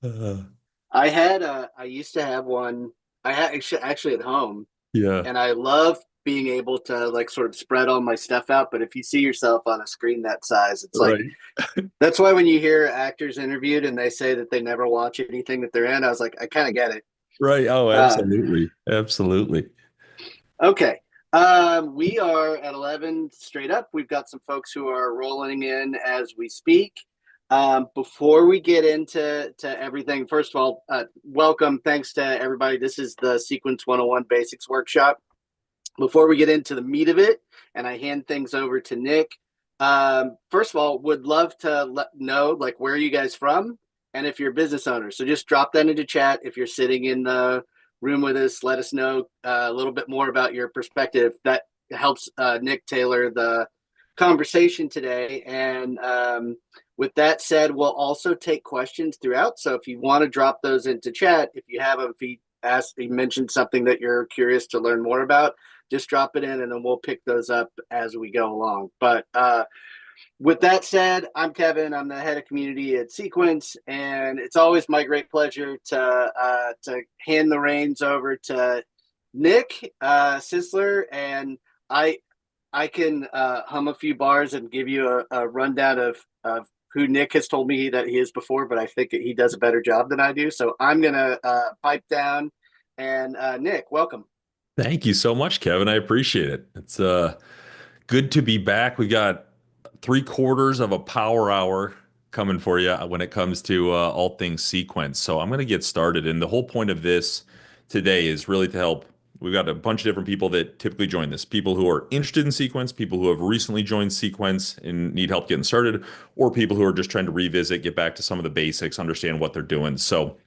Uh, I used to have one. I had actually at home, yeah, and I love being able to like sort of spread all my stuff out. But if you see yourself on a screen that size, it's like right. that's why when you hear actors interviewed and they say that they never watch anything that they're in, I was like, I kind of get it. Right. Oh, Uh, absolutely. Absolutely. okay. We are at 11 straight up. We've got some folks who are rolling in as we speak. Before we get into everything, first of all, welcome. Thanks to everybody. This is the Sequence 101 Basics Workshop. Before we get into the meat of it, and I hand things over to Nick, first of all, would love to know like where are you guys from, and if you're a business owner. So just drop that into chat. If you're sitting in the room with us, let us know a little bit more about your perspective. That helps Nick tailor the conversation today. And with that said, we'll also take questions throughout. So if you want to drop those into chat, if you have them, if he mentioned something that you're curious to learn more about, just drop it in and then we'll pick those up as we go along. But with that said, I'm Kevin. I'm the head of community at Sequence, and it's always my great pleasure to hand the reins over to Nick Sisler, and I I can hum a few bars and give you a rundown of who Nick has told me that he is before, but I think that he does a better job than I do. So I'm gonna pipe down, and Nick, welcome. Thank you so much, Kevin. I appreciate it. It's good to be back. We got three-quarters of a power hour coming for you when it comes to all things sequence. So I'm going to get started. And the whole point of this today is really to help. We've got a bunch of different people that typically join this. People who are interested in sequence, people who have recently joined sequence and need help getting started, or people who are just trying to revisit, get back to some of the basics, understand what they're doing. So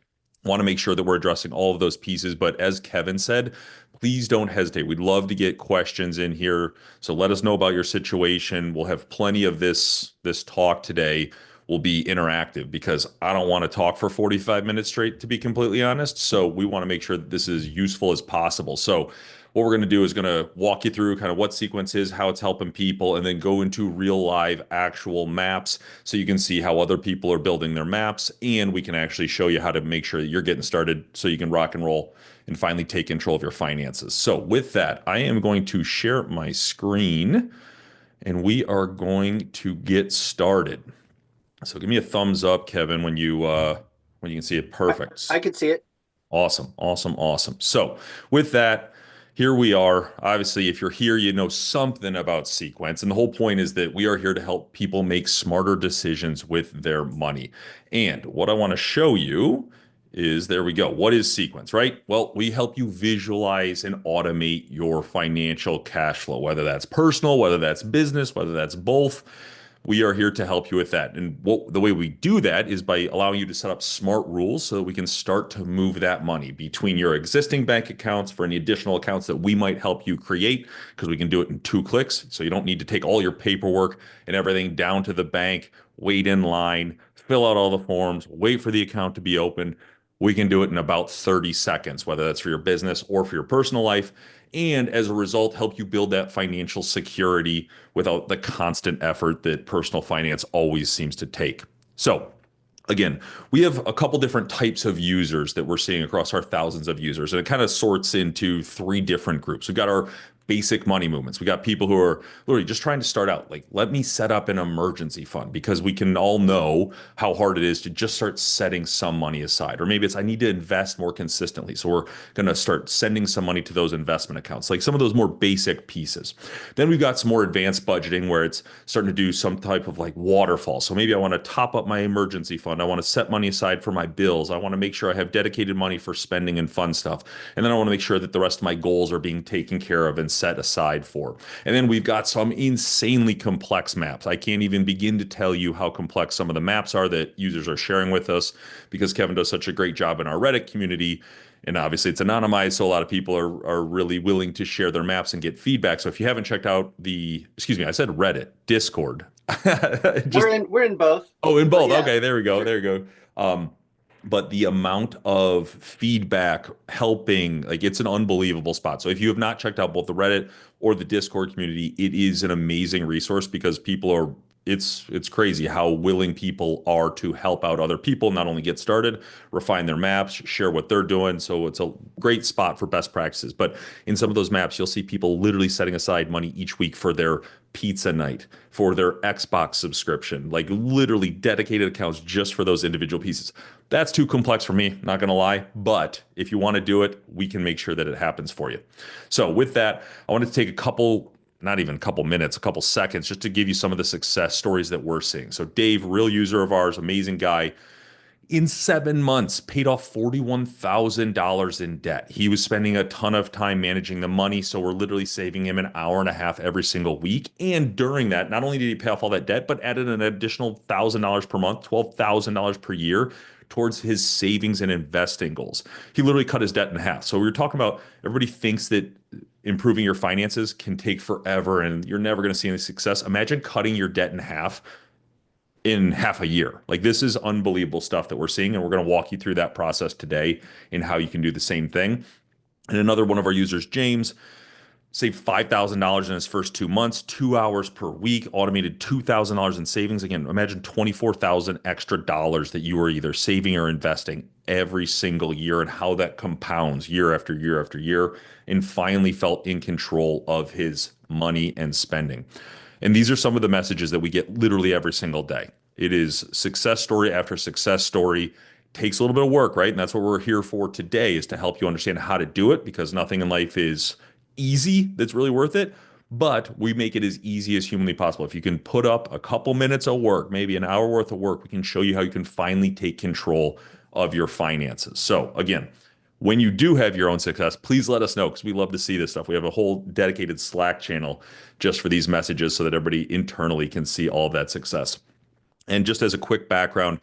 want to make sure that we're addressing all of those pieces. But as Kevin said, please don't hesitate. We'd love to get questions in here. So let us know about your situation. We'll have plenty of this talk today will be interactive because I don't want to talk for 45 minutes straight, to be completely honest. So we want to make sure that this is useful as possible. So what we're going to do is going to walk you through kind of what sequence is, how it's helping people, and then go into real live actual maps so you can see how other people are building their maps. And we can actually show you how to make sure that you're getting started so you can rock and roll and finally take control of your finances. So with that, I am going to share my screen and we are going to get started. So give me a thumbs up, Kevin, when you can see it. I, Perfect. I could see it. Awesome, awesome, awesome. So, with that, here we are. Obviously, if you're here, you know something about sequence. And the whole point is that we are here to help people make smarter decisions with their money. And what I want to show you is there we go. What is sequence, right? Well, we help you visualize and automate your financial cash flow, whether that's personal, whether that's business, whether that's both. We are here to help you with that. And the way we do that is by allowing you to set up smart rules so that we can start to move that money between your existing bank accounts for any additional accounts that we might help you create, because we can do it in 2 clicks. So you don't need to take all your paperwork and everything down to the bank, wait in line, fill out all the forms, wait for the account to be open. We can do it in about 30 seconds, whether that's for your business or for your personal life. And as a result, help you build that financial security without the constant effort that personal finance always seems to take. So, again, we have a couple different types of users that we're seeing across our thousands of users, and it kind of sorts into three different groups. We've got our basic money movements. We got people who are literally just trying to start out, like, let me set up an emergency fund because we can all know how hard it is to just start setting some money aside. Or maybe it's I need to invest more consistently. So we're going to start sending some money to those investment accounts, like some of those more basic pieces. Then we've got some more advanced budgeting where it's starting to do some type of like waterfall. So maybe I want to top up my emergency fund. I want to set money aside for my bills. I want to make sure I have dedicated money for spending and fun stuff. And then I want to make sure that the rest of my goals are being taken care of and set aside for. And then we've got some insanely complex maps. I can't even begin to tell you how complex some of the maps are that users are sharing with us because Kevin does such a great job in our Reddit community. And obviously it's anonymized, so a lot of people are really willing to share their maps and get feedback. So if you haven't checked out excuse me, I said Reddit, Discord. We're Just in both, Oh, in but both. yeah, Okay, there we for go. sure. There we go. But the amount of feedback helping, like it's an unbelievable spot. So if you have not checked out both the Reddit or the Discord community, it is an amazing resource because people are it's crazy how willing people are to help out other people, not only get started, refine their maps, share what they're doing. So it's a great spot for best practices. But in some of those maps, you'll see people literally setting aside money each week for their pizza night, for their Xbox subscription, like literally dedicated accounts just for those individual pieces. That's too complex for me, not gonna lie. But if you want to do it, we can make sure that it happens for you. So with that, I wanted to take a couple, not even a couple minutes, a couple seconds, just to give you some of the success stories that we're seeing. So Dave, real user of ours, amazing guy, in 7 months paid off $41,000 in debt. He was spending a ton of time managing the money, so we're literally saving him an hour and a half every single week. And during that, not only did he pay off all that debt, but added an additional $1,000 per month, $12,000 per year towards his savings and investing goals. He literally cut his debt in half. So we were talking about, everybody thinks that improving your finances can take forever and you're never going to see any success. Imagine cutting your debt in half a year. Like, this is unbelievable stuff that we're seeing, and we're going to walk you through that process today and how you can do the same thing. And another one of our users, James, saved $5,000 in his first 2 months, 2 hours per week, automated $2,000 in savings. Again, imagine 24,000 extra dollars that you were either saving or investing every single year, and how that compounds year after year after year, and finally felt in control of his money and spending. And these are some of the messages that we get literally every single day. It is success story after success story. Takes a little bit of work, right? And that's what we're here for today, is to help you understand how to do it, because nothing in life is easy that's really worth it. But we make it as easy as humanly possible. If you can put up a couple minutes of work, maybe an hour worth of work, we can show you how you can finally take control of your finances. So again, when you do have your own success, please let us know, because we love to see this stuff. We have a whole dedicated Slack channel just for these messages so that everybody internally can see all of that success. And just as a quick background,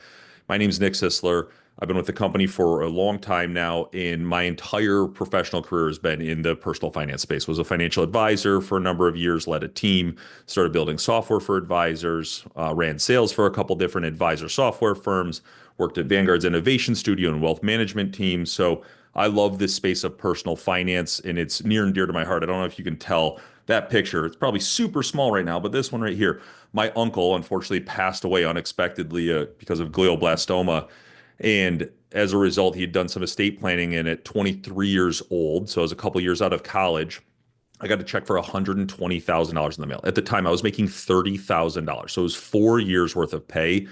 my name is Nick Sisler. I've been with the company for a long time now, and my entire professional career has been in the personal finance space. Was a financial advisor for a number of years, led a team, started building software for advisors, ran sales for a couple different advisor software firms, worked at Vanguard's innovation studio and wealth management team. So I love this space of personal finance, and it's near and dear to my heart. I don't know if you can tell that picture. It's probably super small right now, but this one right here, my uncle unfortunately passed away unexpectedly because of glioblastoma. And as a result, he had done some estate planning, and at 23 years old, so I was a couple years out of college, I got a check for $120,000 in the mail. At the time, I was making $30,000. So it was 4 years worth of pay.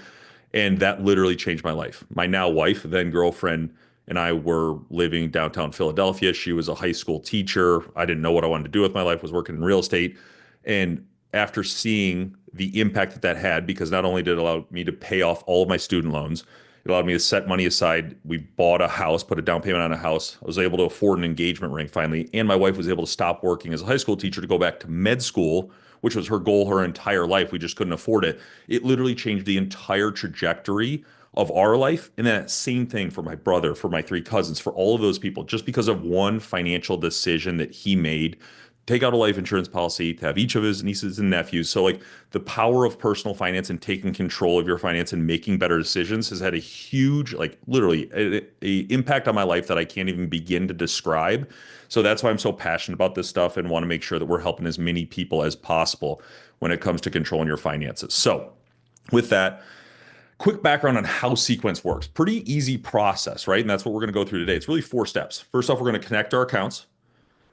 And that literally changed my life. My now wife, then girlfriend, and I were living downtown Philadelphia. She was a high school teacher. I didn't know what I wanted to do with my life, was working in real estate. And after seeing the impact that that had, because not only did it allow me to pay off all of my student loans, it allowed me to set money aside. We bought a house, put a down payment on a house. I was able to afford an engagement ring finally. And my wife was able to stop working as a high school teacher to go back to med school, which was her goal her entire life. We just couldn't afford it. It literally changed the entire trajectory of our life. And then that same thing for my brother, for my three cousins, for all of those people, just because of one financial decision that he made. Take out a life insurance policy to have each of his nieces and nephews. So, like, the power of personal finance and taking control of your finance and making better decisions has had a huge, like, literally a impact on my life that I can't even begin to describe. So that's why I'm so passionate about this stuff, and want to make sure that we're helping as many people as possible when it comes to controlling your finances. So with that, quick background on how Sequence works. Pretty easy process, right? And that's what we're going to go through today. It's really 4 steps. First off, we're going to connect our accounts.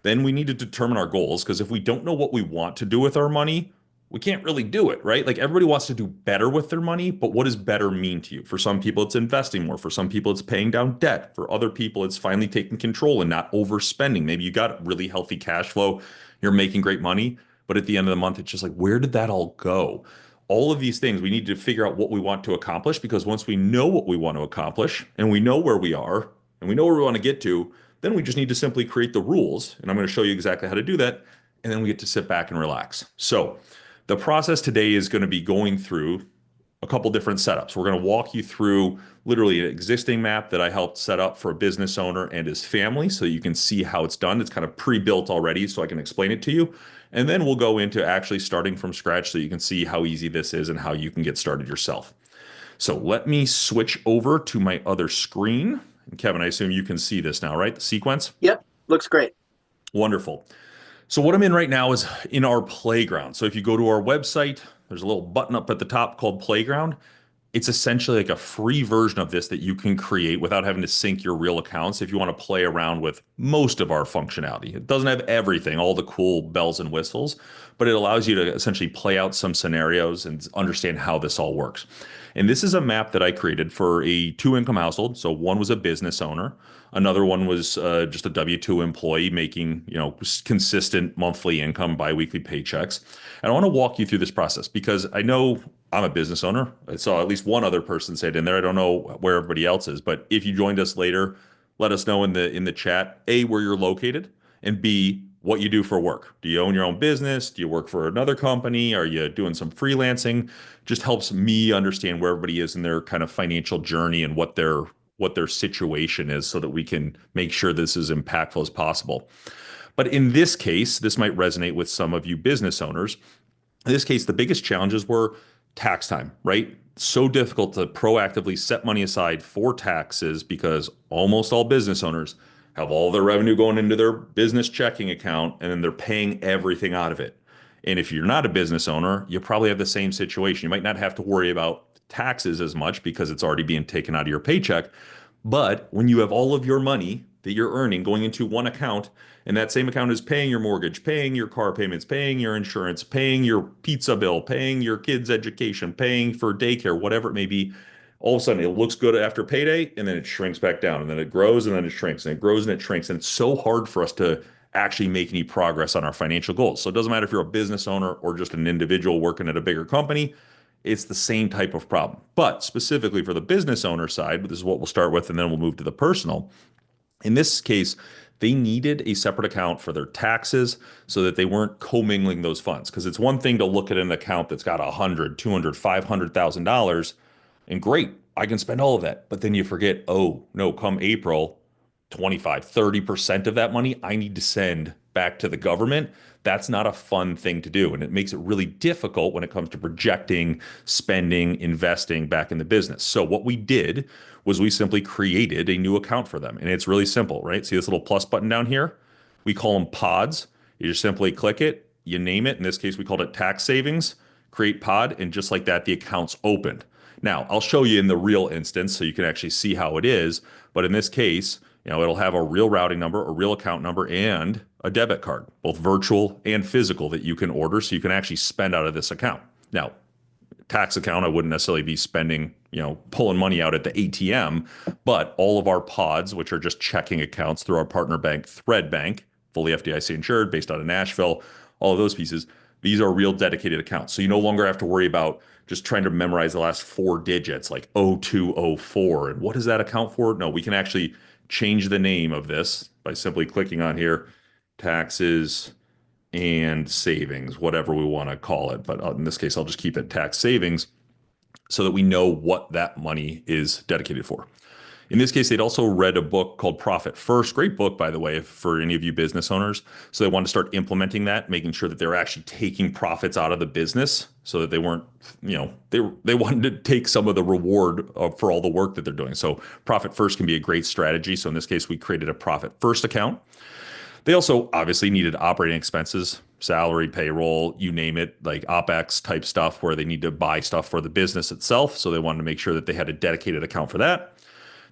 Then we need to determine our goals, because if we don't know what we want to do with our money, we can't really do it, right? Like, everybody wants to do better with their money, but what does better mean to you? For some people, it's investing more. For some people, it's paying down debt. For other people, it's finally taking control and not overspending. Maybe you got really healthy cash flow, you're making great money, but at the end of the month, it's just like, where did that all go? All of these things, we need to figure out what we want to accomplish, because once we know what we want to accomplish and we know where we are and we know where we want to get to, then we just need to simply create the rules. And I'm going to show you exactly how to do that. And then we get to sit back and relax. So the process today is going to be going through a couple different setups. We're going to walk you through literally an existing map that I helped set up for a business owner and his family, so you can see how it's done. It's kind of pre-built already, so I can explain it to you. And then we'll go into actually starting from scratch, so you can see how easy this is and how you can get started yourself. So let me switch over to my other screen. And Kevin, I assume you can see this now, right? The sequence? Yep, looks great. Wonderful. So what I'm in right now is in our playground. So if you go to our website, there's a little button up at the top called Playground. It's essentially like a free version of this that you can create without having to sync your real accounts if you want to play around with most of our functionality. It doesn't have everything, all the cool bells and whistles, but it allows you to essentially play out some scenarios and understand how this all works. And this is a map that I created for a two-income household. So one was a business owner, another one was just a W-2 employee making, consistent monthly income, biweekly paychecks. And I want to walk you through this process because I know I'm a business owner. I saw at least one other person say it in there. I don't know where everybody else is, but if you joined us later, let us know in the chat, A, where you're located, and B, what you do for work. Do you own your own business? Do you work for another company? Are you doing some freelancing? Just helps me understand where everybody is in their kind of financial journey and what their situation is so that we can make sure this is impactful as possible. But in this case, this might resonate with some of you business owners. In this case, the biggest challenges were tax time, right? So difficult to proactively set money aside for taxes because almost all business owners have all their revenue going into their business checking account and then they're paying everything out of it. And if you're not a business owner, you probably have the same situation. You might not have to worry about taxes as much because it's already being taken out of your paycheck. But when you have all of your money that you're earning going into one account, and that same account is paying your mortgage, paying your car payments, paying your insurance, paying your pizza bill, paying your kids' education, paying for daycare, whatever it may be, all of a sudden it looks good after payday, and then it shrinks back down, and then it grows, and then it shrinks, and it grows, and it shrinks. And it's so hard for us to actually make any progress on our financial goals. So it doesn't matter if you're a business owner or just an individual working at a bigger company, it's the same type of problem. But specifically for the business owner side, this is what we'll start with, and then we'll move to the personal. In this case, they needed a separate account for their taxes so that they weren't commingling those funds. Because it's one thing to look at an account that's got 100, 200, $500,000 and great, I can spend all of that. But then you forget, oh, no, come April, 25, 30% of that money I need to send back to the government. That's not a fun thing to do. And it makes it really difficult when it comes to projecting, spending, investing back in the business. So what we did was we simply created a new account for them. And it's really simple, right? See this little plus button down here? We call them pods. You just simply click it, you name it. In this case, we called it tax savings, create pod, and just like that, the account's opened. Now, I'll show you in the real instance so you can actually see how it is. But in this case, it'll have a real routing number, a real account number, and a debit card, both virtual and physical, that you can order so you can actually spend out of this account. Now, tax account, I wouldn't necessarily be spending, pulling money out at the ATM, but all of our pods, which are just checking accounts through our partner bank, Thread Bank, fully FDIC insured, based out of Nashville, all of those pieces, these are real dedicated accounts. So you no longer have to worry about just trying to memorize the last four digits like 0204. And what does that account for? No, we can actually change the name of this by simply clicking on here, taxes and savings, whatever we want to call it. But in this case, I'll just keep it tax savings so that we know what that money is dedicated for. In this case, they'd also read a book called Profit First. Great book, by the way, for any of you business owners. So they wanted to start implementing that, making sure that they're actually taking profits out of the business so that they weren't, they wanted to take some of the reward for all the work that they're doing. So Profit First can be a great strategy. So in this case, we created a Profit First account. They also obviously needed operating expenses, salary, payroll, you name it, like OpEx type stuff where they need to buy stuff for the business itself. So they wanted to make sure that they had a dedicated account for that.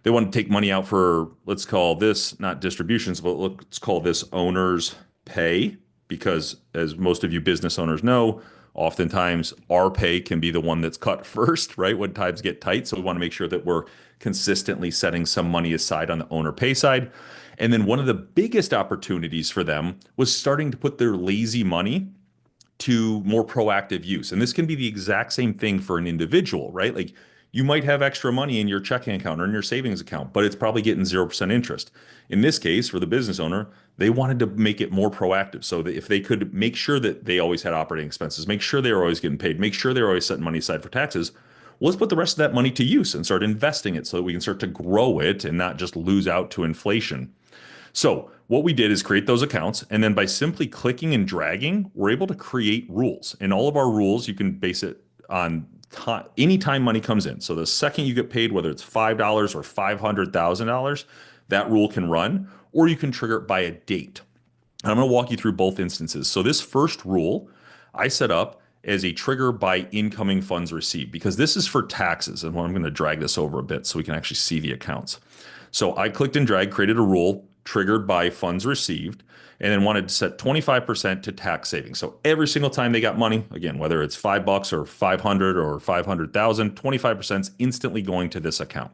They want to take money out for, let's call this not distributions, but let's call this owner's pay, because as most of you business owners know, oftentimes our pay can be the one that's cut first, right? When times get tight. So we want to make sure that we're consistently setting some money aside on the owner pay side. And then one of the biggest opportunities for them was starting to put their lazy money to more proactive use. And this can be the exact same thing for an individual, right? Like you might have extra money in your checking account or in your savings account, but it's probably getting 0% interest. In this case, for the business owner, they wanted to make it more proactive so that if they could make sure that they always had operating expenses, make sure they were always getting paid, make sure they're always setting money aside for taxes, well, let's put the rest of that money to use and start investing it so that we can start to grow it and not just lose out to inflation. So what we did is create those accounts, and then by simply clicking and dragging, we're able to create rules. And all of our rules, you can base it on any time money comes in. So the second you get paid, whether it's $5 or $500,000, that rule can run, or you can trigger it by a date. And I'm going to walk you through both instances. So this first rule I set up as a trigger by incoming funds received because this is for taxes. And I'm going to drag this over a bit so we can actually see the accounts. So I clicked and dragged, created a rule triggered by funds received, and then wanted to set 25% to tax savings. So every single time they got money, again, whether it's $5 or 500 or 500,000, 25% is instantly going to this account.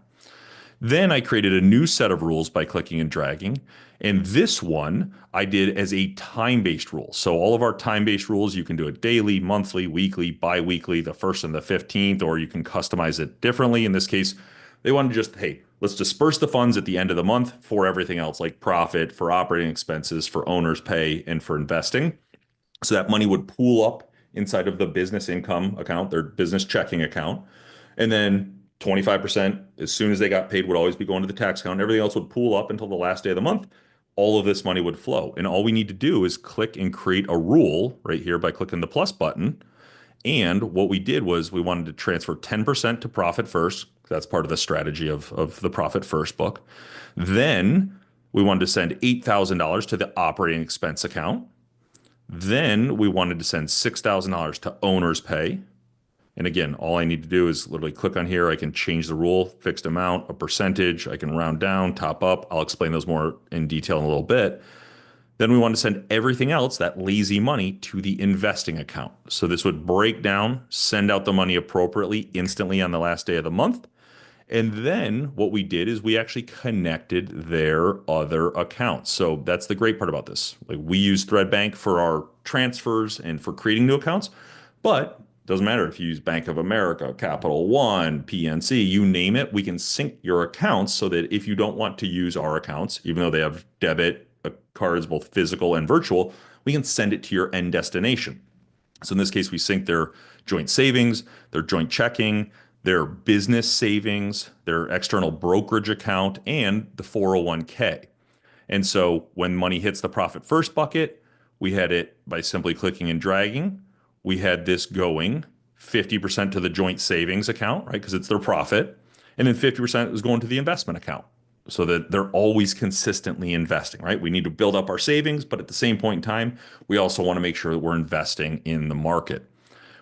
Then I created a new set of rules by clicking and dragging. And this one I did as a time-based rule. So all of our time-based rules, you can do it daily, monthly, weekly, bi-weekly, the 1st and the 15th, or you can customize it differently. In this case, they wanted to just, hey, let's disperse the funds at the end of the month for everything else, like profit, for operating expenses, for owner's pay, and for investing. So that money would pool up inside of the business income account, their business checking account. And then 25%, as soon as they got paid, would always be going to the tax account. Everything else would pool up until the last day of the month. All of this money would flow. And all we need to do is click and create a rule right here by clicking the plus button. And what we did was we wanted to transfer 10% to profit first. That's part of the strategy of the profit first book. Then we wanted to send $8,000 to the operating expense account. Then we wanted to send $6,000 to owner's pay. And again, all I need to do is literally click on here. I can change the rule, fixed amount, a percentage. I can round down, top up. I'll explain those more in detail in a little bit. Then we want to send everything else, that lazy money, to the investing account. So this would break down, send out the money appropriately instantly on the last day of the month. And then what we did is we actually connected their other accounts. So that's the great part about this. Like we use Threadbank for our transfers and for creating new accounts, but doesn't matter if you use Bank of America, Capital One, PNC, you name it, we can sync your accounts so that if you don't want to use our accounts, even though they have debit cards, both physical and virtual, we can send it to your end destination. So in this case, we sync their joint savings, their joint checking, their business savings, their external brokerage account, and the 401k. And so when money hits the profit first bucket, we had it by simply clicking and dragging. We had this going 50% to the joint savings account, right? Because it's their profit. And then 50% was going to the investment account so that they're always consistently investing, right? We need to build up our savings, but at the same point in time, we also want to make sure that we're investing in the market.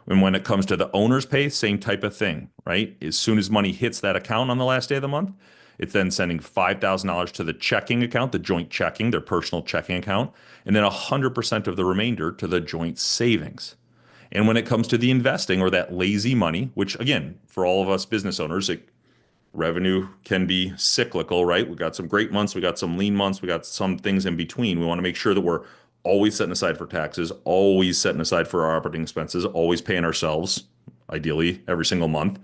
And when it comes to the owner's pay, same type of thing, right? As soon as money hits that account on the last day of the month, it's then sending $5,000 to the checking account, the joint checking, their personal checking account, and then 100% of the remainder to the joint savings. And when it comes to the investing or that lazy money, which again, for all of us business owners, revenue can be cyclical, right? We got some great months, we got some lean months, we got some things in between. We want to make sure that we're always setting aside for taxes, always setting aside for our operating expenses, always paying ourselves, ideally every single month.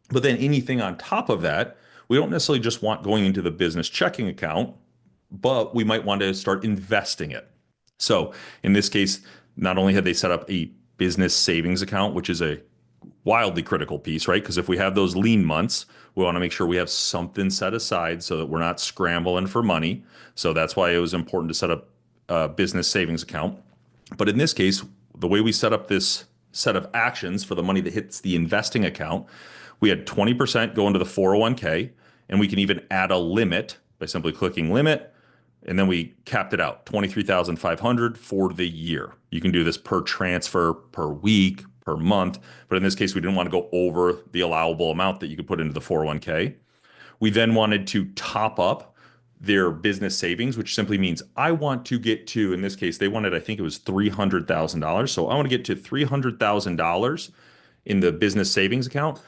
But then anything on top of that, we don't necessarily just want going into the business checking account, but we might want to start investing it. So in this case, not only had they set up a business savings account, which is a wildly critical piece, right? Because if we have those lean months, we want to make sure we have something set aside so that we're not scrambling for money. So that's why it was important to set up a business savings account. But in this case, the way we set up this set of actions for the money that hits the investing account, we had 20% go into the 401k, and we can even add a limit by simply clicking limit. And then we capped it out, 23,500 for the year. You can do this per transfer, per week, per month. But in this case, we didn't want to go over the allowable amount that you could put into the 401k. We then wanted to top up their business savings, which simply means I want to get to, in this case, they wanted, I think it was $300,000. So I want to get to $300,000 in the business savings account.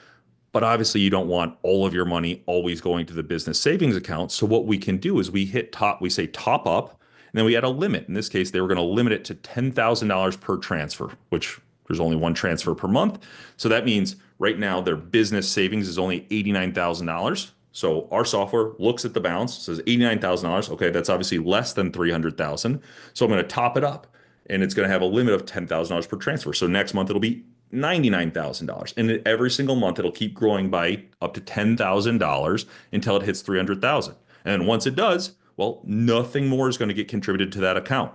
But obviously, you don't want all of your money always going to the business savings account. So what we can do is we hit top, we say top up, and then we add a limit. In this case, they were going to limit it to $10,000 per transfer, which there's only one transfer per month. So that means right now their business savings is only $89,000. So our software looks at the balance, says $89,000. Okay, that's obviously less than $300,000. So I'm going to top it up, and it's going to have a limit of $10,000 per transfer. So next month it'll be $99,000. And every single month it'll keep growing by up to $10,000 until it hits 300,000. And once it does, well, nothing more is going to get contributed to that account.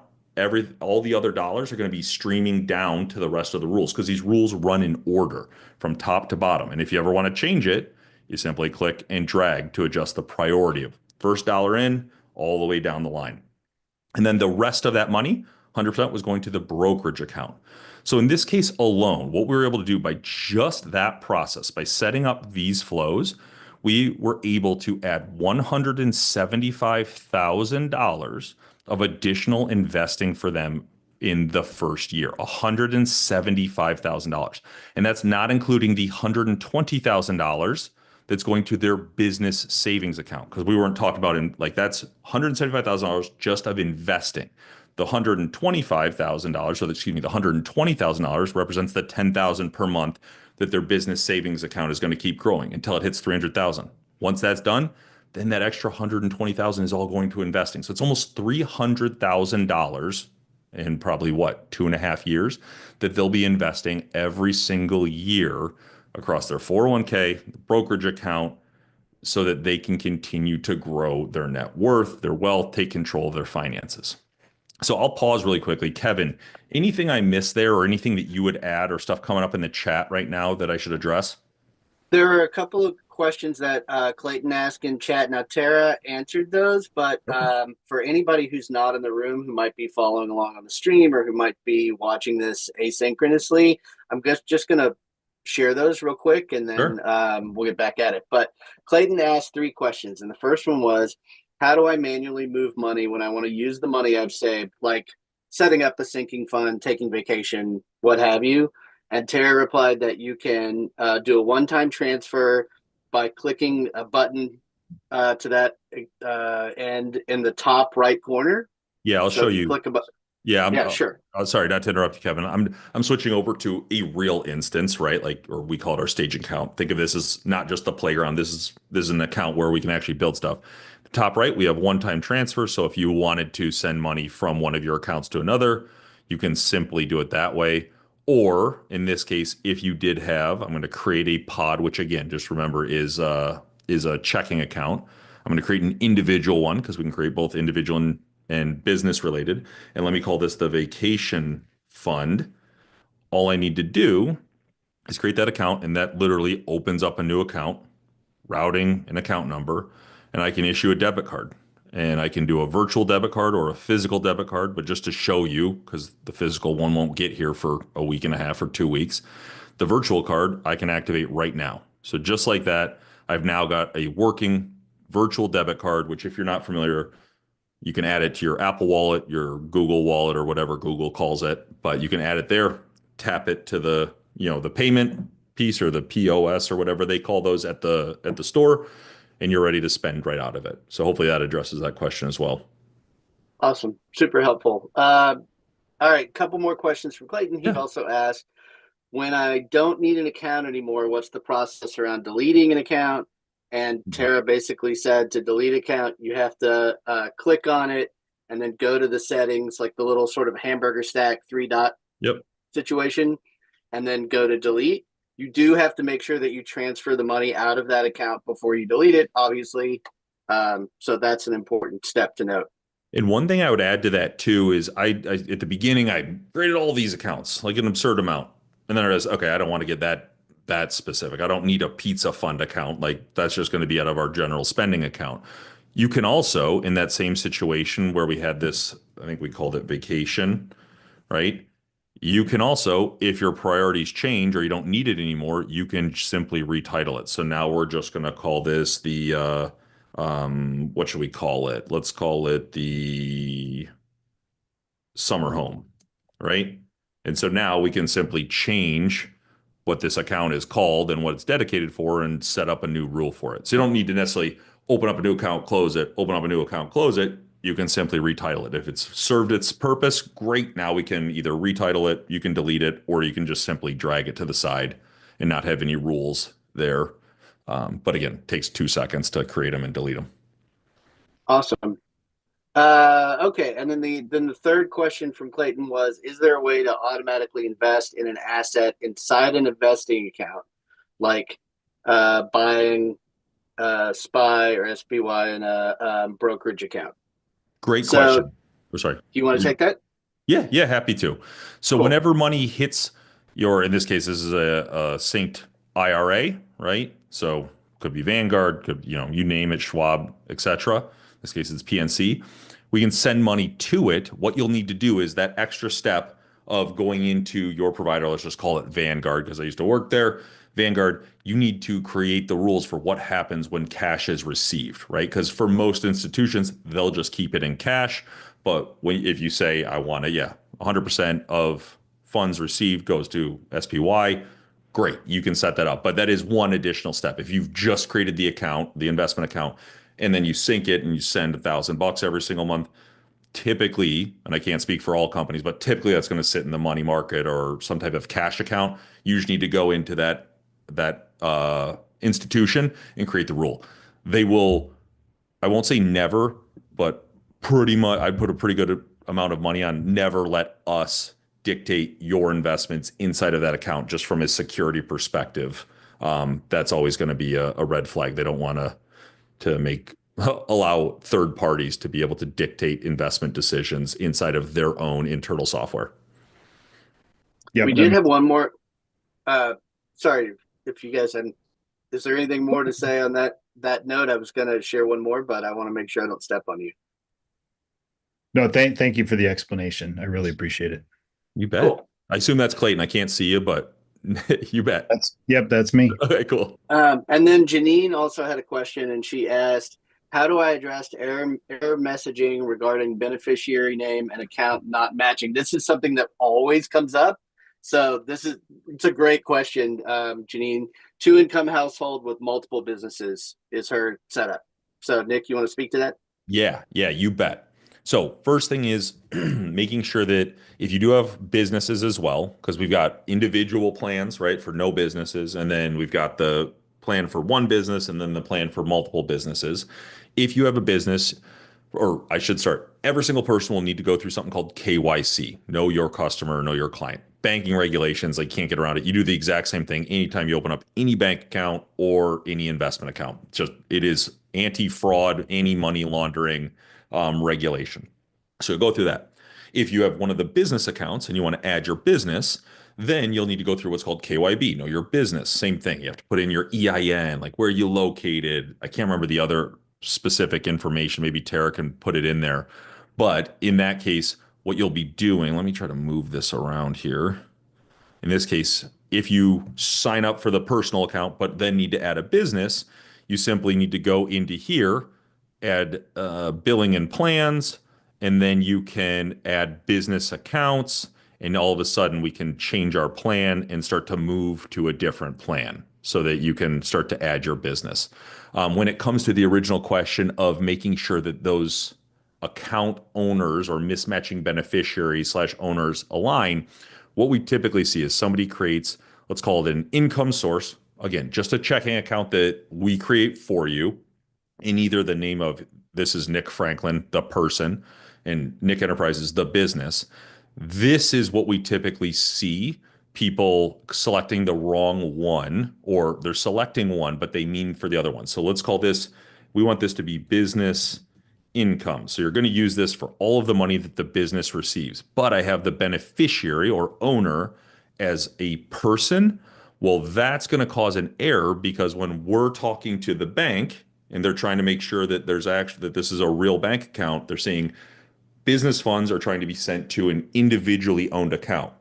All the other dollars are going to be streaming down to the rest of the rules because these rules run in order from top to bottom. And if you ever want to change it, you simply click and drag to adjust the priority of first dollar in all the way down the line. And then the rest of that money, 100% was going to the brokerage account. So in this case alone, what we were able to do by just that process, by setting up these flows, we were able to add $175,000 of additional investing for them in the first year. $175,000. And that's not including the $120,000 that's going to their business savings account, because we weren't talking about in like that's $175,000 just of investing. The $125,000, excuse me, the $120,000 represents the $10,000 per month that their business savings account is going to keep growing until it hits 300,000. Once that's done, then that extra 120,000 is all going to investing. So it's almost $300,000 in probably what, 2.5 years that they'll be investing every single year across their 401k, the brokerage account, so that they can continue to grow their net worth, their wealth, take control of their finances. So I'll pause really quickly. Kevin, anything I missed there or anything that you would add or stuff coming up in the chat right now that I should address? There are a couple of questions that Clayton asked in chat. Now, Tara answered those, but for anybody who's not in the room who might be following along on the stream or who might be watching this asynchronously, I'm just going to share those real quick and then Sure. we'll get back at it. But Clayton asked 3 questions, and the first one was, how do I manually move money when I want to use the money I've saved, like setting up a sinking fund, taking vacation, what have you? And Tara replied that you can do a one-time transfer by clicking a button to that end in the top right corner. Yeah, I'll So show if you you. click a button, Yeah, yeah, sure. sorry, not to interrupt you, Kevin. I'm switching over to a real instance, right? Like, or we call it our staging account. Think of this as not just the playground. This is an account where we can actually build stuff. The top right, we have one-time transfer. So if you wanted to send money from one of your accounts to another, you can simply do it that way. Or in this case, if you did have, I'm going to create a pod, which again, just remember is a checking account. I'm going to create an individual one because we can create both individual and business related. And let me call this the vacation fund. All I need to do is create that account, and that literally opens up a new account, routing an account number, and I can issue a debit card. And I can do a virtual debit card or a physical debit card, but just to show you, because the physical one won't get here for a week and a half or 2 weeks, the virtual card I can activate right now. So just like that, I've now got a working virtual debit card, which if you're not familiar, you can add it to your Apple Wallet, your Google Wallet, or whatever Google calls it, but you can add it there, tap it to the payment piece or the POS or whatever they call those at the store, and you're ready to spend right out of it. So hopefully that addresses that question as well. Awesome. Super helpful. All right, couple more questions from Clayton. He Yeah. also asked, when I don't need an account anymore, what's the process around deleting an account? And Tara basically said to delete account, you have to click on it and then go to the settings, like the little sort of hamburger stack 3 dot Yep. situation, and then go to delete. You do have to make sure that you transfer the money out of that account before you delete it, obviously. So that's an important step to note. And one thing I would add to that too is I at the beginning I created all these accounts, like an absurd amount. And then I realized, okay, I don't want to get that specific. I don't need a pizza fund account. Like that's just going to be out of our general spending account. You can also, in that same situation where we had this, I think we called it vacation, right? You can also, if your priorities change or you don't need it anymore, you can simply retitle it. So now we're just going to call this the what should we call it? Let's call it the summer home, right? And so now we can simply change what this account is called and what it's dedicated for and set up a new rule for it. So you don't need to necessarily open up a new account, close it, open up a new account, close it. You can simply retitle it. If it's served its purpose, great. Now we can either retitle it, you can delete it, or you can just simply drag it to the side and not have any rules there. But again, it takes 2 seconds to create them and delete them. Awesome. Okay, and then the third question from Clayton was: is there a way to automatically invest in an asset inside an investing account, like buying SPY or SPY in a brokerage account? Great So, do question. Or sorry. you want to take that? Yeah, yeah, happy to. So Cool. whenever money hits your, in this case, this is a synced IRA, right? So could be Vanguard, could, you name it, Schwab, etc. In this case, it's PNC. We can send money to it. What you'll need to do is that extra step of going into your provider, let's just call it Vanguard, because I used to work there. Vanguard, you need to create the rules for what happens when cash is received, right? Because for most institutions, they'll just keep it in cash. But if you say, I want to, yeah, 100% of funds received goes to SPY, great, you can set that up. But that is one additional step. If you've just created the account, the investment account, and then you sync it and you send $1,000 every single month, typically, and I can't speak for all companies, but typically that's going to sit in the money market or some type of cash account. You just need to go into that institution and create the rule. They will, I won't say never, but pretty much, I'd put a pretty good amount of money on never let us dictate your investments inside of that account just from a security perspective. That's always going to be a red flag. They don't want to make allow third parties to be able to dictate investment decisions inside of their own internal software. We Yep, that did makes have one more. Uh, sorry if you guys had. Is there anything more to say on that note? I was going to share one more, but I want to make sure I don't step on you. no. Thank you for the explanation. I really appreciate it. You bet. Cool. I assume that's Clayton. I can't see you, but you bet. That's me. Okay, cool. And then Janine also had a question, and she asked, "How do I address error messaging regarding beneficiary name and account not matching?" This is something that always comes up. So it's a great question, Janine. Two income household with multiple businesses is her setup. So Nick, you want to speak to that? Yeah, you bet. So first thing is making sure that if you do have businesses as well, because we've got individual plans, right, for no businesses, and then we've got the plan for one business and then the plan for multiple businesses. If you have a business, or I should start, every single person will need to go through something called KYC, know your customer, know your client. Banking regulations, like can't get around it. You do the exact same thing anytime you open up any bank account or any investment account. Just it is anti-fraud, anti-money laundering regulation. So go through that. If you have one of the business accounts and you want to add your business, then you'll need to go through what's called KYB, know your business. Same thing. You have to put in your EIN, like where you located. I can't remember the other specific information. Maybe Tara can put it in there. But in that case, what you'll be doing, let me try to move this around here. In this case, if you sign up for the personal account, but then need to add a business, you simply need to go into here, add billing and plans, and then you can add business accounts. And all of a sudden, we can change our plan and start to move to a different plan so that you can start to add your business. When it comes to the original question of making sure that those account owners or mismatching beneficiaries slash owners align, what we typically see is somebody creates, let's call it an income source. Again, just a checking account that we create for you in either the name of this is Nick Franklin, the person, and Nick Enterprises, the business. This is what we typically see people selecting the wrong one, or they're selecting one, but they mean for the other one. So let's call this, we want this to be business income. So you're going to use this for all of the money that the business receives. But I have the beneficiary or owner as a person. Well, that's going to cause an error because when we're talking to the bank and they're trying to make sure that there's actually that this is a real bank account, they're saying business funds are trying to be sent to an individually owned account.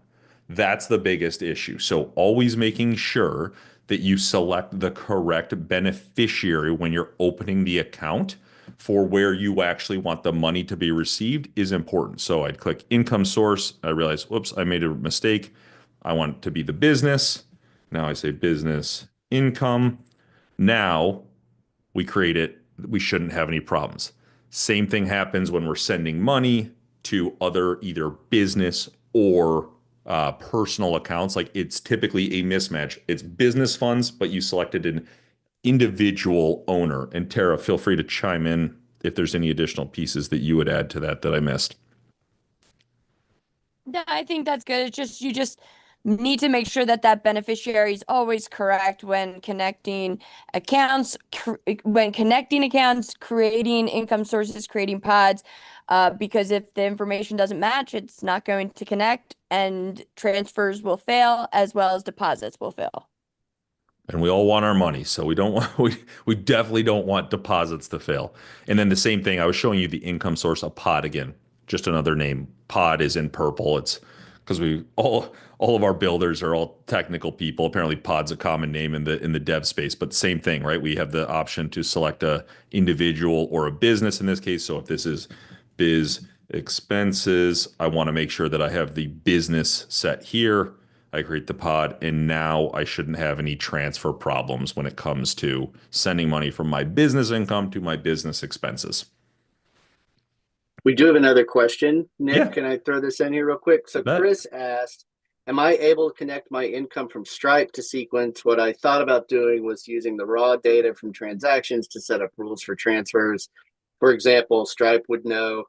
That's the biggest issue. So always making sure that you select the correct beneficiary when you're opening the account for where you actually want the money to be received is important. So I'd click income source. I realize, whoops, I made a mistake. I want it to be the business. Now I say business income. Now we create it. We shouldn't have any problems. Same thing happens when we're sending money to other either business or personal accounts. Like it's typically a mismatch. It's business funds, but you selected an individual owner. And Tara, feel free to chime in if there's any additional pieces that you would add to that I missed. Yeah, I think that's good. It's just you just need to make sure that that beneficiary is always correct when connecting accounts, creating income sources, creating pods. Because if the information doesn't match, it's not going to connect, and transfers will fail as well as deposits will fail. And we all want our money, so we don't want we definitely don't want deposits to fail. And then the same thing, I was showing you the income source, a pod again, just another name. Pod is in purple. It's because we all of our builders are all technical people. Apparently, pod's a common name in the dev space, but same thing, right? We have the option to select a individual or a business in this case. So if this is biz expenses, I want to make sure that I have the business set here. I create the pod, and now I shouldn't have any transfer problems when it comes to sending money from my business income to my business expenses. We do have another question. Nick, Yeah, can I throw this in here real quick? So that. Chris asked, am I able to connect my income from Stripe to Sequence? What I thought about doing was using the raw data from transactions to set up rules for transfers. For example, Stripe would know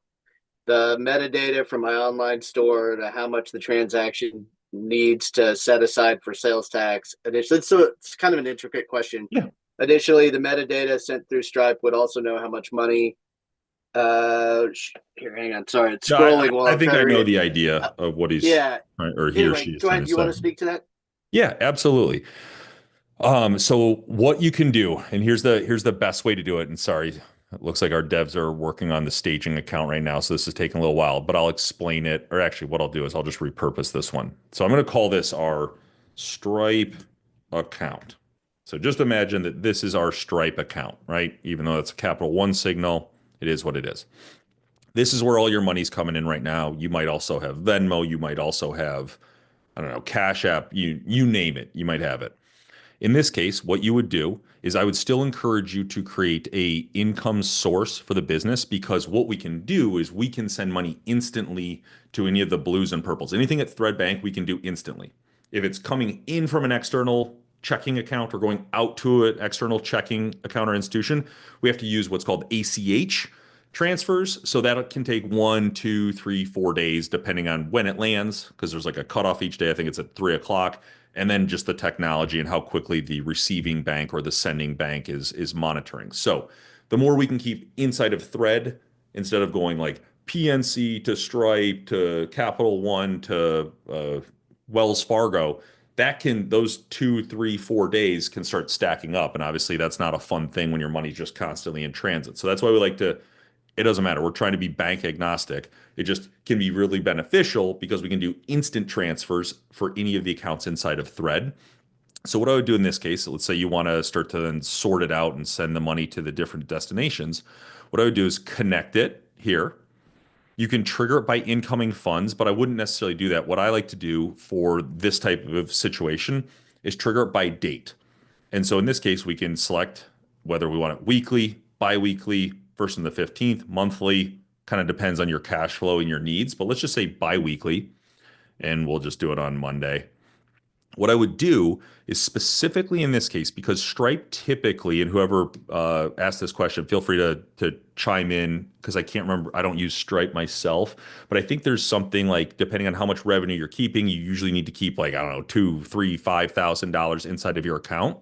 the metadata from my online store to how much the transaction needs to set aside for sales tax. Additionally, so it's kind of an intricate question. Yeah. Additionally, the metadata sent through Stripe would also know how much money. Here, hang on. Sorry, it's No, scrolling while I I'm think trying I to read know it. the idea of what he's Yeah. or he or she Anyway, is go trying ahead. to You want say. to speak to that? Yeah, absolutely. So what you can do, and here's the best way to do it. And sorry, it looks like our devs are working on the staging account right now, so this is taking a little while, but I'll explain it. Or actually, what I'll do is I'll just repurpose this one. So I'm going to call this our Stripe account. So just imagine that this is our Stripe account, right? Even though it's a Capital One signal, it is what it is. This is where all your money's coming in right now. You might also have Venmo. You might also have, I don't know, Cash App. You name it. You might have it. In this case, what you would do is I would still encourage you to create a income source for the business, because what we can do is we can send money instantly to any of the blues and purples. Anything at Thread Bank we can do instantly. If it's coming in from an external checking account or going out to an external checking account or institution, we have to use what's called ACH transfers. So that can take 1, 2, 3, 4 days, depending on when it lands, because there's like a cutoff each day. I think it's at 3 o'clock. And then just the technology and how quickly the receiving bank or the sending bank is monitoring. So the more we can keep inside of Thread, instead of going like PNC to Stripe to Capital One to Wells Fargo, those 2, 3, 4 days can start stacking up. And obviously that's not a fun thing when your money's just constantly in transit. So that's why we like to, it doesn't matter. We're trying to be bank agnostic. It just can be really beneficial because we can do instant transfers for any of the accounts inside of Thread. So what I would do in this case, let's say you want to start to then sort it out and send the money to the different destinations. What I would do is connect it here. You can trigger it by incoming funds, but I wouldn't necessarily do that. What I like to do for this type of situation is trigger it by date. And so in this case, we can select whether we want it weekly, bi-weekly, first and the 15th, monthly, kind of depends on your cash flow and your needs. But let's just say bi-weekly, and we'll just do it on Monday. What I would do is specifically in this case, because Stripe typically, and whoever asked this question, feel free to chime in, because I can't remember. I don't use Stripe myself, but I think there's something like, depending on how much revenue you're keeping, you usually need to keep like, I don't know, $2, $3, $5,000 inside of your account.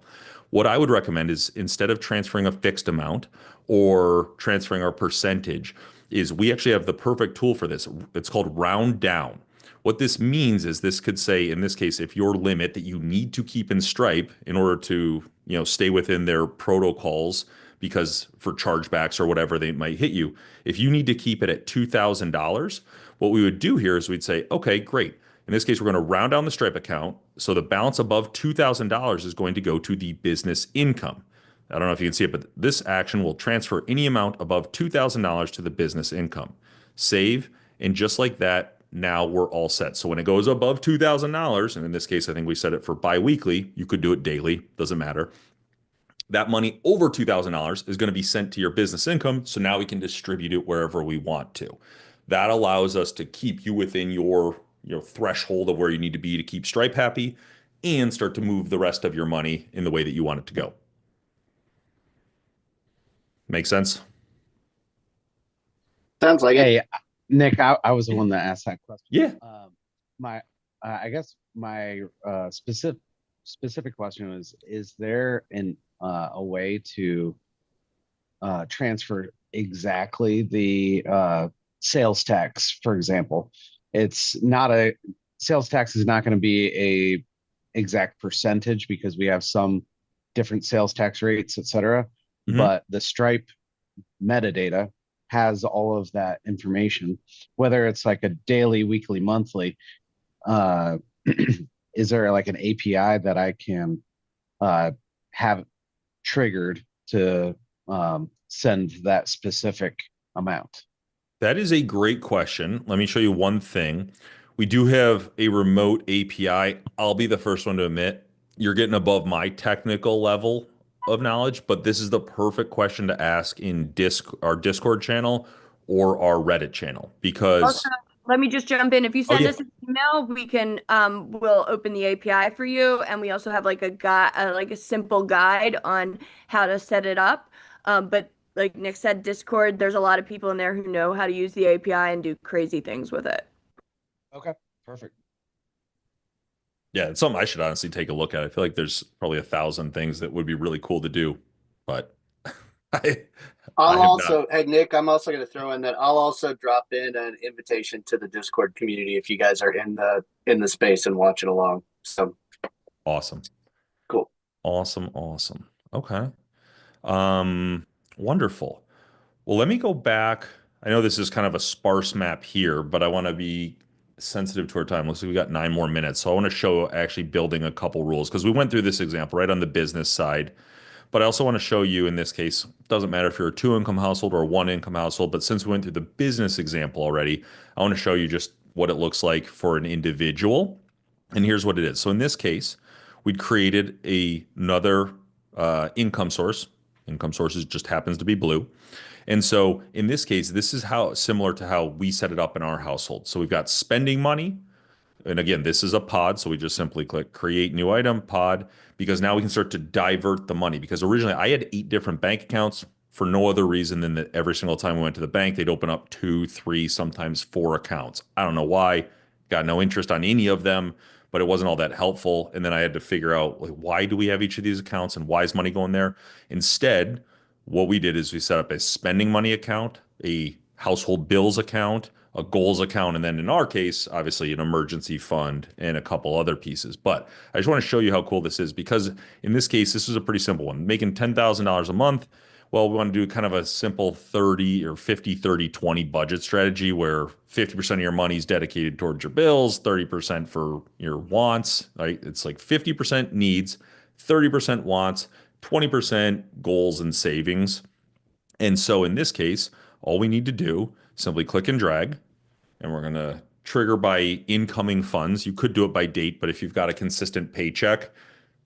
What I would recommend is, instead of transferring a fixed amount or transferring our percentage, is we actually have the perfect tool for this. It's called round down. What this means is, this could say, in this case, if your limit that you need to keep in Stripe in order to, stay within their protocols, because for chargebacks or whatever they might hit you, if you need to keep it at $2,000, what we would do here is we'd say, okay, great. In this case, we're going to round down the Stripe account. So the balance above $2,000 is going to go to the business income. I don't know if you can see it, but this action will transfer any amount above $2,000 to the business income. Save, and just like that, now we're all set. So when it goes above $2,000, and in this case, I think we set it for bi-weekly, you could do it daily, doesn't matter. That money over $2,000 is going to be sent to your business income. So now we can distribute it wherever we want to. That allows us to keep you within your threshold of where you need to be to keep Stripe happy, and start to move the rest of your money in the way that you want it to go. Make sense? Sounds like it. Hey, Nick, I was the one that asked that question. Yeah. My, I guess my specific question was: is there a way to transfer exactly the sales tax, for example? It's not sales tax is not going to be a exact percentage, because we have some different sales tax rates, etc. Mhm. But the Stripe metadata has all of that information, whether it's like a daily, weekly, monthly. Uh, is there like an API that I can uh, have triggered to send that specific amount? That is a great question. Let me show you one thing. We do have a remote API. I'll be the first one to admit you're getting above my technical level of knowledge, but this is the perfect question to ask in our Discord channel or our Reddit channel Also, because, let me just jump in. If you oh send yeah, us an email, we can we'll open the API for you, and we also have like a guide, like a simple guide on how to set it up. But like Nick said, Discord, there's a lot of people in there who know how to use the API and do crazy things with it. Okay, perfect. yeah, it's something I should honestly take a look at. I feel like there's probably 1,000 things that would be really cool to do, but I I I'll have not. also, hey Nick, I'm also going to throw in that I'll also drop in an invitation to the Discord community if you guys are in the space and watching along. So Awesome. cool. Awesome. Awesome. Okay. Um, Wonderful. Well, let me go back. I know this is kind of a sparse map here, but I want to be sensitive to our time. Looks like we got 9 more minutes. So I want to show actually building a couple rules because we went through this example right on the business side. But I also want to show you in this case, it doesn't matter if you're a two-income household or a one-income household, but since we went through the business example already, I want to show you just what it looks like for an individual. And here's what it is. So in this case, we'd created another income source. Income sources just happens to be blue. And so in this case, this is how similar to how we set it up in our household. So we've got spending money, and again, this is a pod, so we just simply click create new item pod because now we can start to divert the money. Because originally I had 8 different bank accounts for no other reason than that every single time we went to the bank, they'd open up 2, 3, sometimes 4 accounts. I don't know why, got no interest on any of them, but it wasn't all that helpful. And then I had to figure out like why do we have each of these accounts and why is money going there? Instead, what we did is we set up a spending money account, a household bills account, a goals account, and then in our case, obviously an emergency fund and a couple other pieces. But I just want to show you how cool this is because in this case, this is a pretty simple one. Making $10,000 a month. Well, we want to do kind of a simple 30 or 50, 30, 20 budget strategy where 50% of your money is dedicated towards your bills, 30% for your wants, right? It's like 50% needs, 30% wants, 20% goals and savings. And so in this case, all we need to do, simply click and drag, and we're going to trigger by incoming funds. You could do it by date, but if you've got a consistent paycheck,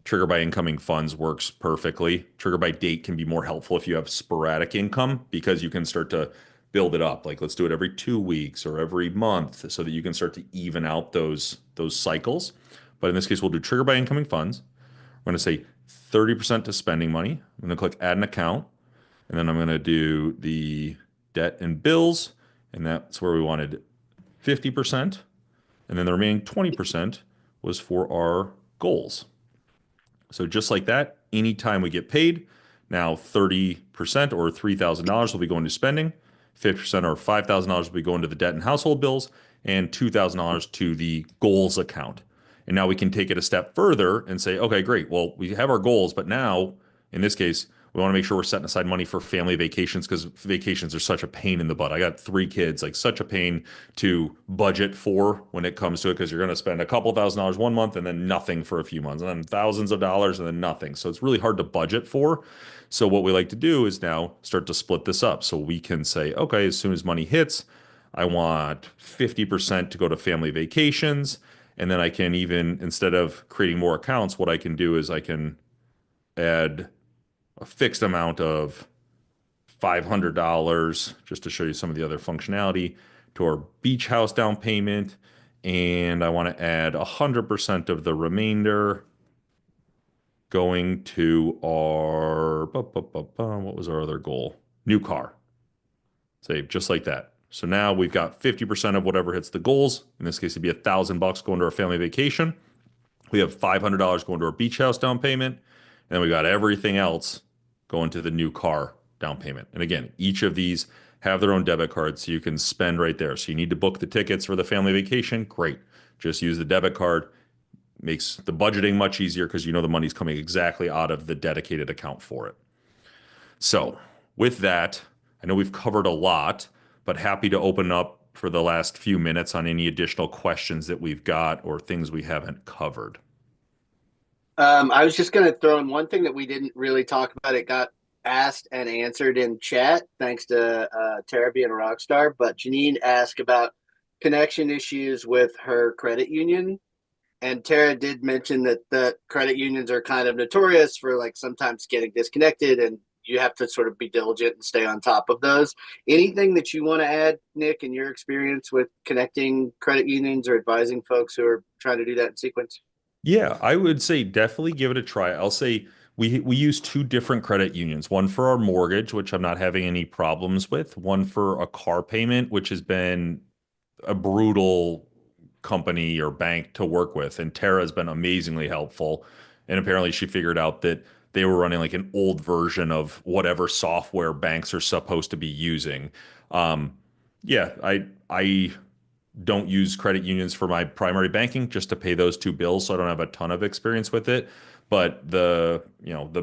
trigger by incoming funds works perfectly. Trigger by date can be more helpful if you have sporadic income because you can start to build it up. Like let's do it every 2 weeks or every month so that you can start to even out those cycles. But in this case, we'll do trigger by incoming funds. I'm going to say 30% to spending money. I'm going to click add an account. And then I'm going to do the debt and bills. And that's where we wanted 50%. And then the remaining 20% was for our goals. So just like that, anytime we get paid, now 30% or $3,000 will be going to spending, 50% or $5,000 will be going to the debt and household bills, and $2,000 to the goals account. And now we can take it a step further and say, okay, great. Well, we have our goals, but now in this case, we want to make sure we're setting aside money for family vacations because vacations are such a pain in the butt. I got 3 kids, like such a pain to budget for when it comes to it because you're going to spend a couple $1,000s one month and then nothing for a few months and then thousands of dollars and then nothing. So it's really hard to budget for. So what we like to do is now start to split this up. So we can say, okay, as soon as money hits, I want 50% to go to family vacations. And then I can even, instead of creating more accounts, what I can do is I can add a fixed amount of $500 just to show you some of the other functionality to our beach house down payment. And I want to add 100% of the remainder going to our, what was our other goal? New car. Save just like that. So now we've got 50% of whatever hits the goals. In this case, it'd be $1,000 going to our family vacation. We have $500 going to our beach house down payment. And then we got everything else going to the new car down payment. And again, each of these have their own debit card so you can spend right there. So you need to book the tickets for the family vacation. Great. Just use the debit card, makes the budgeting much easier because you know the money's coming exactly out of the dedicated account for it. So, with that, I know we've covered a lot, but happy to open up for the last few minutes on any additional questions that we've got or things we haven't covered. I was just going to throw in one thing that we didn't really talk about. It got asked and answered in chat, thanks to Tara being a rock star. But Janine asked about connection issues with her credit union. And Tara did mention that the credit unions are kind of notorious for like sometimes getting disconnected, and you have to sort of be diligent and stay on top of those. Anything that you want to add, Nick, in your experience with connecting credit unions or advising folks who are trying to do that in sequence? Yeah, I would say definitely give it a try. I'll say we use two different credit unions, one for our mortgage, which I'm not having any problems with, one for a car payment, which has been a brutal company or bank to work with. And Tara has been amazingly helpful. And apparently she figured out that they were running like an old version of whatever software banks are supposed to be using. Um, yeah, I don't use credit unions for my primary banking just to pay those two bills, so I don't have a ton of experience with it. But the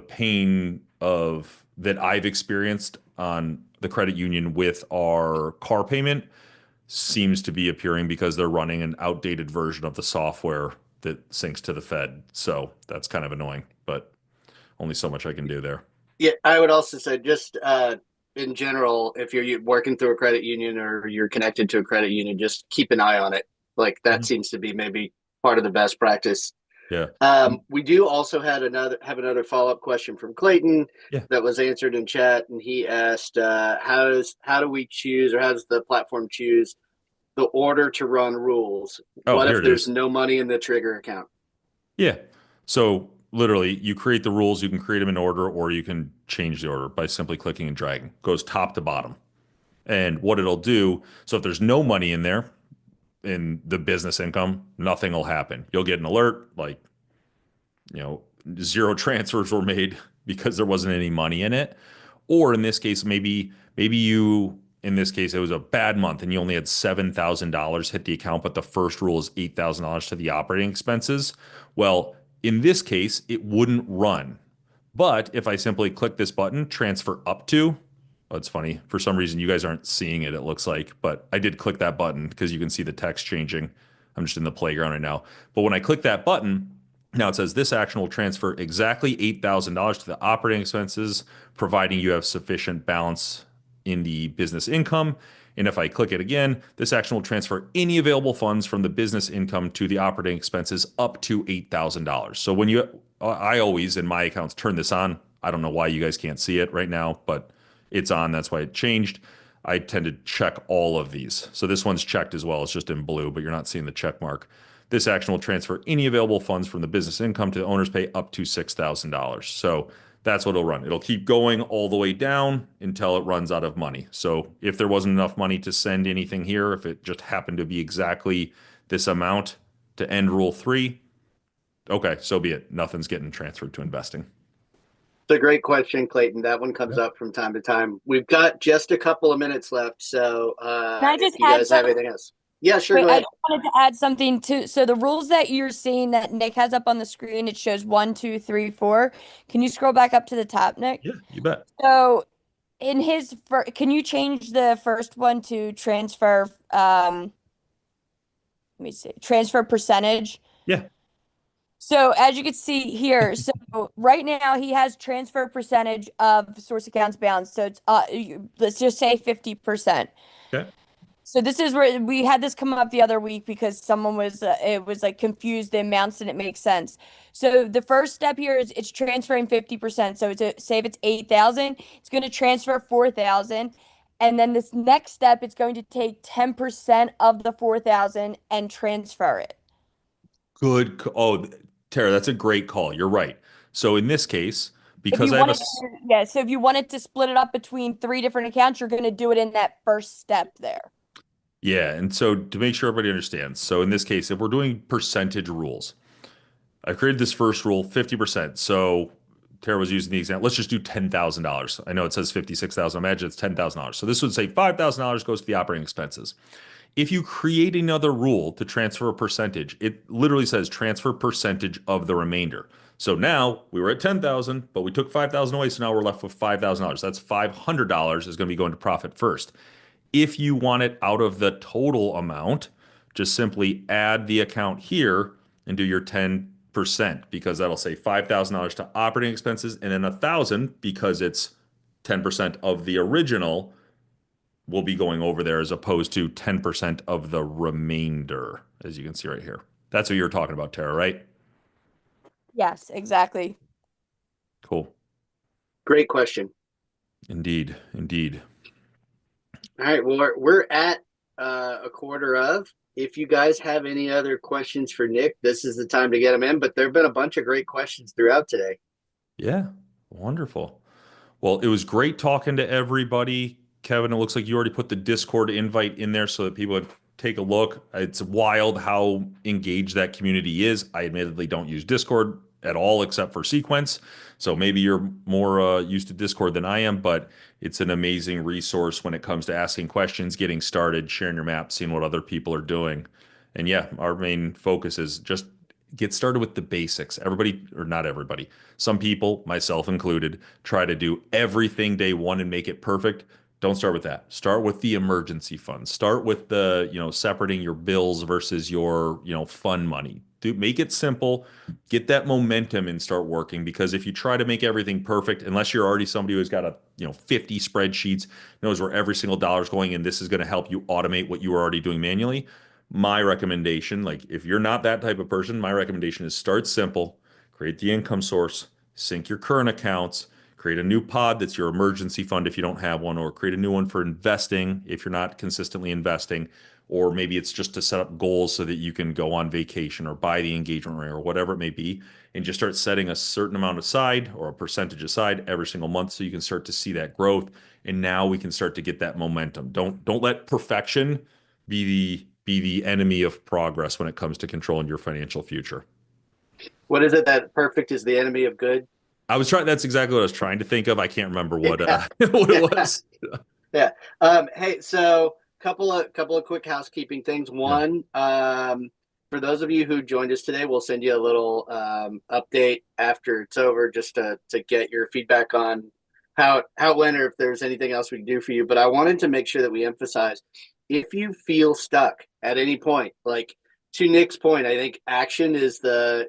pain of that I've experienced on the credit union with our car payment seems to be appearing because they're running an outdated version of the software that syncs to the Fed. So that's kind of annoying, but only so much I can do there. Yeah, I would also say just in general, if you're working through a credit union or you're connected to a credit union, just keep an eye on it. Like that Mhm. seems to be maybe part of the best practice. Yeah. We do also have another follow-up question from Clayton Yeah. that was answered in chat, and he asked, how do we choose, or how does the platform choose the order to run rules? Oh, What here if it there's is. no money in the trigger account? Yeah. So literally, you create the rules, you can create them in order, or you can change the order by simply clicking and dragging. Goes top to bottom. And what it'll do, so if there's no money in there in the business income, nothing will happen. You'll get an alert like, you know, zero transfers were made because there wasn't any money in it. Or in this case, maybe you in this case it was a bad month and you only had $7,000 hit the account, but the first rule is $8,000 to the operating expenses. Well, in this case, it wouldn't run. But if I simply click this button, transfer up to, oh, it's funny. For some reason, you guys aren't seeing it, it looks like, but I did click that button because you can see the text changing. I'm just in the playground right now. But when I click that button, now it says this action will transfer exactly $8,000 to the operating expenses, providing you have sufficient balance in the business income. And if I click it again, this action will transfer any available funds from the business income to the operating expenses up to $8,000. So I always in my accounts turn this on. I don't know why you guys can't see it right now, but it's on. That's why it changed. I tend to check all of these. So this one's checked as well. It's just in blue, but you're not seeing the check mark. This action will transfer any available funds from the business income to the owner's pay up to $6,000. So that's what it'll run. It'll keep going all the way down until it runs out of money. So if there wasn't enough money to send anything here, if it just happened to be exactly this amount to end rule 3, okay, so be it. Nothing's getting transferred to investing. It's a great question, Clayton. That one comes Yep. up from time to time. We've got just a couple of minutes left, so Can I if just you add guys have something? anything else, yeah, sure, Wait, go I ahead. just wanted to add something too. So the rules that you're seeing that Nick has up on the screen, it shows 1, 2, 3, 4. Can you scroll back up to the top, Nick? Yeah, you bet. So in can you change the first one to transfer, let me see, transfer percentage? Yeah. So as you can see here, so right now he has transfer percentage of source accounts balance. So it's let's just say 50%. Okay. So this is where we had this come up the other week because someone was it was like confused the amounts and it makes sense. So the first step here is it's transferring 50%. So say if it's 8,000, it's going to transfer 4,000. And then this next step, it's going to take 10% of the 4,000 and transfer it. Oh, Tara, that's a great call. You're right. So in this case, If because you I have wanted to, yeah, so if you wanted to split it up between 3 different accounts, you're going to do it in that first step there. yeah, and so to make sure everybody understands, so in this case, if we're doing percentage rules, I created this first rule, 50%. So Tara was using the example. Let's just do $10,000. I know it says 56,000. Imagine it's $10,000. So this would say $5,000 goes to the operating expenses. If you create another rule to transfer a percentage, it literally says transfer percentage of the remainder. So now we were at 10,000, but we took 5,000 away, so now we're left with $5,000. That's $500 is going to be going to profit first. If you want it out of the total amount, just simply add the account here and do your 10% because that'll say $5,000 to operating expenses and then 1,000 because it's 10% of the original will be going over there as opposed to 10% of the remainder, as you can see right here. That's what you were talking about, Tara, right? Yes, exactly. Cool. Great question. Indeed. Indeed. All right, well, we're at a quarter of. If you guys have any other questions for Nick, this is the time to get them in. But there have been a bunch of great questions throughout today. Yeah. Wonderful. Well, it was great talking to everybody. Kevin, it looks like you already put the Discord invite in there so that people would take a look. It's wild how engaged that community is. I admittedly don't use Discord at all except for Sequence. So maybe you're more used to Discord than I am, but it's an amazing resource when it comes to asking questions, getting started, sharing your map, seeing what other people are doing. And yeah, our main focus is just get started with the basics. Everybody, or not everybody, some people, myself included, try to do everything day one and make it perfect. Don't start with that. Start with the emergency fund. Start with the, separating your bills versus your, fun money. Make it simple, get that momentum and start working because if you try to make everything perfect, unless you're already somebody who's got 50 spreadsheets, knows where every single dollar is going, and this is going to help you automate what you were already doing manually, my recommendation, like if you're not that type of person, my recommendation is start simple, create the income source, sync your current accounts, create a new pod that's your emergency fund if you don't have one, or create a new one for investing if you're not consistently investing, or maybe it's just to set up goals so that you can go on vacation or buy the engagement ring or whatever it may be, and just start setting a certain amount aside or a percentage aside every single month so you can start to see that growth. And now we can start to get that momentum. Don't let perfection be the enemy of progress when it comes to controlling your financial future. What is it that perfect is the enemy of good? That's exactly what I was trying to think of. I can't remember what Yeah. what it Yeah. was. Yeah. Hey, so couple of quick housekeeping things. Yeah. One, for those of you who joined us today, we'll send you a little update after it's over, just to get your feedback on how it went, or if there's anything else we can do for you. But I wanted to make sure that we emphasize if you feel stuck at any point, like to Nick's point, I think action is going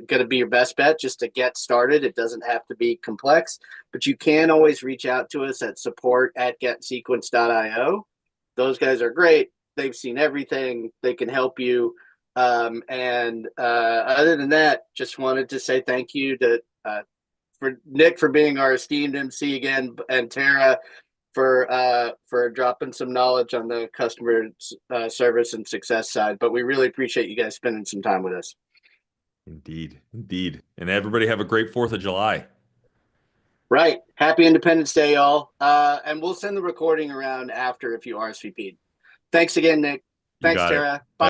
to be your best bet just to get started. It doesn't have to be complex, but you can always reach out to us at support@getsequence.io. Those guys are great. They've seen everything. They can help you. And other than that, just wanted to say thank you to for Nick for being our esteemed MC again, and Tara for dropping some knowledge on the customer service and success side. But we really appreciate you guys spending some time with us. Indeed. Indeed. And everybody have a great 4th of July. Right. Happy Independence Day, y'all. And we'll send the recording around after if you RSVP'd. Thanks again, Nick. You Thanks, got it. Tara. Bye. Bye.